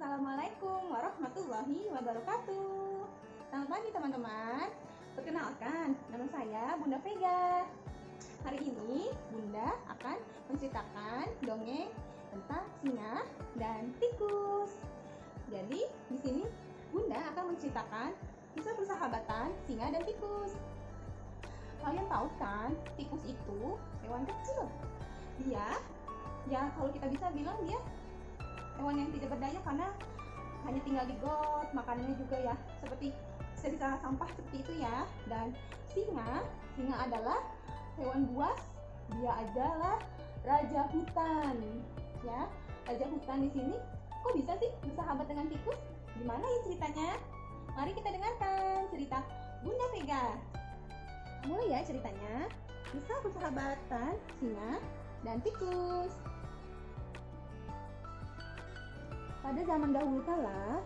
Assalamualaikum warahmatullahi wabarakatuh. Selamat pagi teman-teman. Perkenalkan, nama saya Bunda Vega. Hari ini Bunda akan menceritakan dongeng tentang singa dan tikus. Jadi di sini Bunda akan menceritakan kisah persahabatan singa dan tikus. Kalian tahu kan, tikus itu hewan kecil. Dia, kalau kita bisa bilang dia hewan yang tidak berdaya karena hanya tinggal di got, makanannya juga ya seperti sisa sampah seperti itu ya. Dan singa adalah hewan buas, dia adalah raja hutan ya. Raja hutan di sini kok bisa sih bersahabat dengan tikus? Gimana ya ceritanya? Mari kita dengarkan cerita Bunda Vega. Mulai ya ceritanya. Kisah persahabatan singa dan tikus. Pada zaman dahulu kala,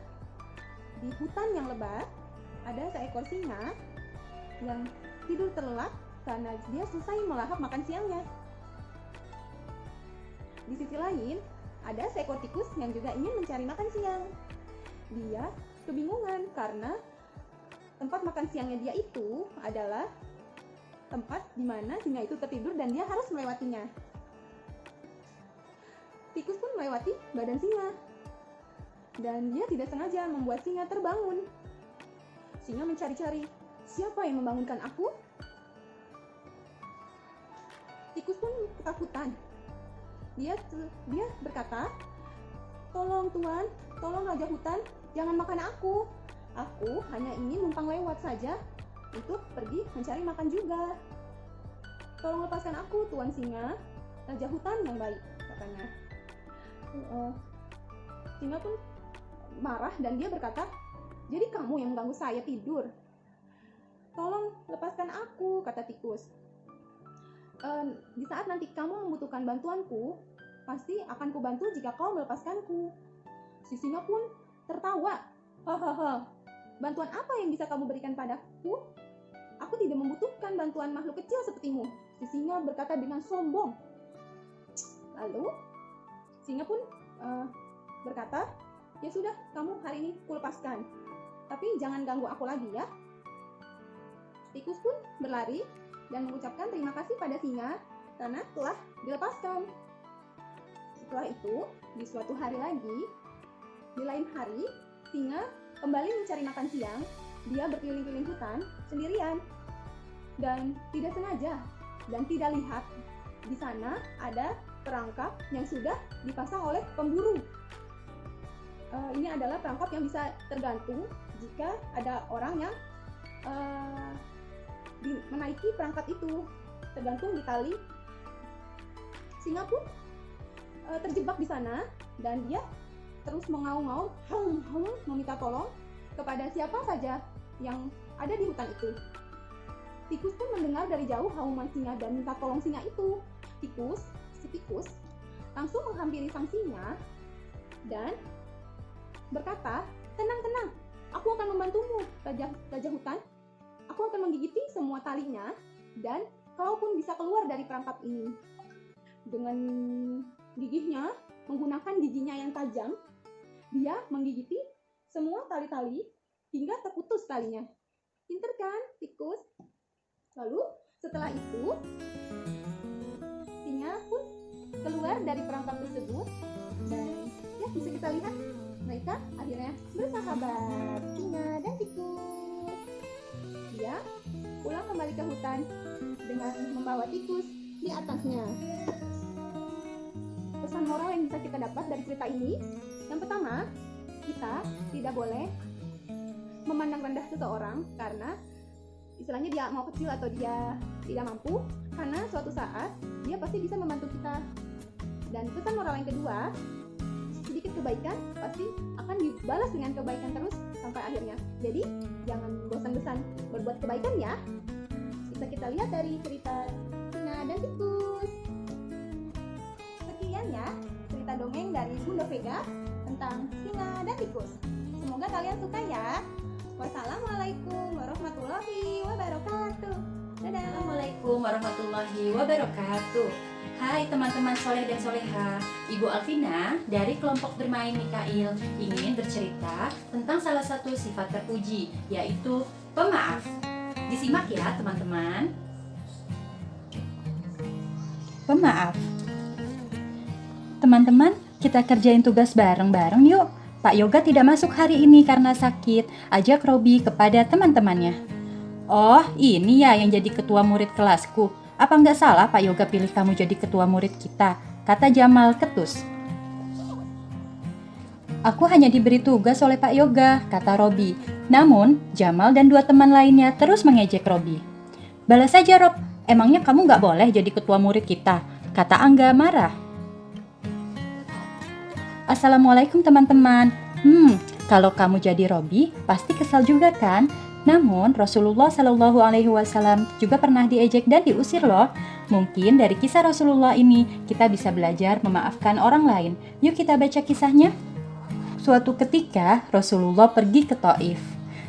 di hutan yang lebat, ada seekor singa yang tidur terlelap karena dia selesai melahap makan siangnya. Di sisi lain, ada seekor tikus yang juga ingin mencari makan siang. Dia kebingungan karena tempat makan siangnya dia itu adalah tempat di mana singa itu tertidur dan dia harus melewatinya. Tikus pun melewati badan singa. Dan dia tidak sengaja membuat singa terbangun. Singa mencari-cari, siapa yang membangunkan aku? Tikus pun ketakutan. Dia berkata, tolong tuan, tolong raja hutan, jangan makan aku. Aku hanya ingin numpang lewat saja untuk pergi mencari makan juga. Tolong lepaskan aku, tuan singa, raja hutan yang baik, katanya. Singa pun marah dan dia berkata, jadi kamu yang mengganggu saya tidur. Tolong lepaskan aku, kata tikus. Di saat nanti kamu membutuhkan bantuanku, pasti akan kubantu jika kau melepaskanku. Si singa pun tertawa. Hahaha, bantuan apa yang bisa kamu berikan padaku? Aku tidak membutuhkan bantuan makhluk kecil sepertimu. Si singa berkata dengan sombong. Lalu singa pun berkata, ya sudah, kamu hari ini kulepaskan, tapi jangan ganggu aku lagi ya. Tikus pun berlari dan mengucapkan terima kasih pada singa karena telah dilepaskan. Setelah itu, di suatu hari lagi, di lain hari, singa kembali mencari makan siang. Dia berkeliling-keliling hutan sendirian dan tidak sengaja dan tidak lihat di sana ada perangkap yang sudah dipasang oleh pemburu. Ini adalah perangkap yang bisa tergantung jika ada orang yang menaiki perangkap itu, tergantung di tali. Singa pun terjebak di sana dan dia terus mengaum-ngaum, haum-haum, meminta tolong kepada siapa saja yang ada di hutan itu. Tikus pun mendengar dari jauh hauman singa dan minta tolong singa itu. Si tikus langsung menghampiri sang singa dan berkata, tenang, aku akan membantumu, raja hutan. Aku akan menggigiti semua talinya dan kau pun bisa keluar dari perangkap ini. Dengan gigihnya, menggunakan giginya yang tajam, dia menggigiti semua tali-tali hingga terputus talinya. Pinter kan, tikus? Lalu setelah itu, singa pun keluar dari perangkap tersebut dan ya bisa kita lihat mereka akhirnya bersahabat, singa dan tikus. Dia pulang kembali ke hutan dengan membawa tikus di atasnya. Pesan moral yang bisa kita dapat dari cerita ini, yang pertama, kita tidak boleh memandang rendah seseorang karena istilahnya dia mau kecil atau dia tidak mampu, karena suatu saat dia pasti bisa membantu kita. Dan pesan moral yang kedua, sedikit kebaikan pasti akan dibalas dengan kebaikan terus sampai akhirnya. Jadi jangan bosan-bosan berbuat kebaikan ya. Bisa kita lihat dari cerita singa dan tikus. Sekian ya cerita dongeng dari Bunda Vega tentang singa dan tikus. Semoga kalian suka ya. Wassalamualaikum warahmatullahi wabarakatuh. Dadah. Assalamualaikum warahmatullahi wabarakatuh. Hai teman-teman soleh dan soleha, Ibu Alvina dari kelompok bermain Mikail ingin bercerita tentang salah satu sifat terpuji, yaitu pemaaf. Disimak ya teman-teman. Pemaaf. Teman-teman, kita kerjain tugas bareng-bareng yuk. Pak Yoga tidak masuk hari ini karena sakit. Ajak Robi kepada teman-temannya. Oh, ini ya yang jadi ketua murid kelasku. Apa nggak salah Pak Yoga pilih kamu jadi ketua murid kita? Kata Jamal ketus. Aku hanya diberi tugas oleh Pak Yoga, kata Robi. Namun, Jamal dan dua teman lainnya terus mengejek Robi. Balas saja Rob, emangnya kamu nggak boleh jadi ketua murid kita? Kata Angga marah. Assalamualaikum teman-teman. Kalau kamu jadi Robi, pasti kesal juga kan? Namun Rasulullah Shallallahu Alaihi Wasallam juga pernah diejek dan diusir loh. Mungkin dari kisah Rasulullah ini kita bisa belajar memaafkan orang lain. Yuk kita baca kisahnya. Suatu ketika Rasulullah pergi ke Taif.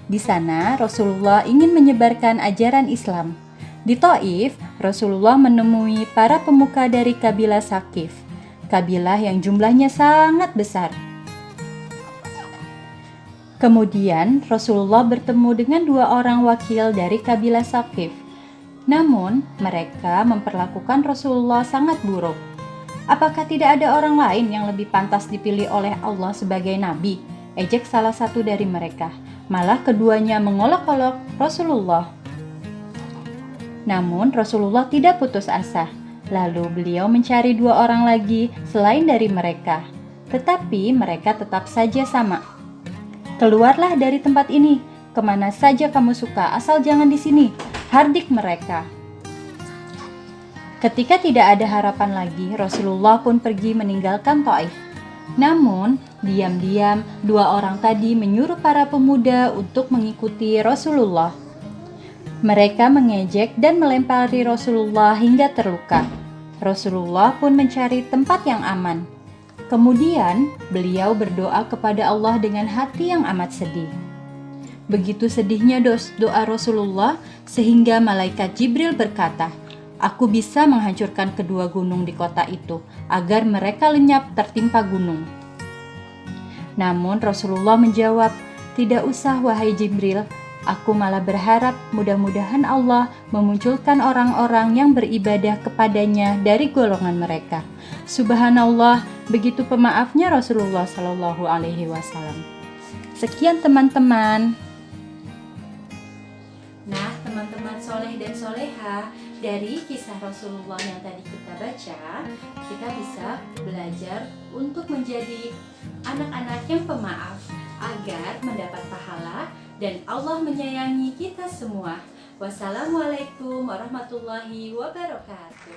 Di sana Rasulullah ingin menyebarkan ajaran Islam. Di Taif, Rasulullah menemui para pemuka dari kabilah Saqif, kabilah yang jumlahnya sangat besar. Kemudian Rasulullah bertemu dengan dua orang wakil dari kabilah Saqif. Namun mereka memperlakukan Rasulullah sangat buruk. Apakah tidak ada orang lain yang lebih pantas dipilih oleh Allah sebagai nabi? Ejek salah satu dari mereka. Malah keduanya mengolok-olok Rasulullah. Namun Rasulullah tidak putus asa. Lalu beliau mencari dua orang lagi selain dari mereka. Tetapi mereka tetap saja sama. Keluarlah dari tempat ini, kemana saja kamu suka, asal jangan di sini, hardik mereka. Ketika tidak ada harapan lagi, Rasulullah pun pergi meninggalkan Taif. Namun, diam-diam dua orang tadi menyuruh para pemuda untuk mengikuti Rasulullah. Mereka mengejek dan melempari Rasulullah hingga terluka. Rasulullah pun mencari tempat yang aman. Kemudian, beliau berdoa kepada Allah dengan hati yang amat sedih. Begitu sedihnya doa Rasulullah sehingga malaikat Jibril berkata, "Aku bisa menghancurkan kedua gunung di kota itu agar mereka lenyap tertimpa gunung." Namun Rasulullah menjawab, "Tidak usah wahai Jibril, aku malah berharap mudah-mudahan Allah memunculkan orang-orang yang beribadah kepadanya dari golongan mereka." Subhanallah, begitu pemaafnya Rasulullah Shallallahu Alaihi Wasallam. Sekian teman-teman. Nah teman-teman soleh dan soleha, dari kisah Rasulullah yang tadi kita baca, kita bisa belajar untuk menjadi anak-anak yang pemaaf agar mendapat pahala dan Allah menyayangi kita semua. Wassalamualaikum warahmatullahi wabarakatuh.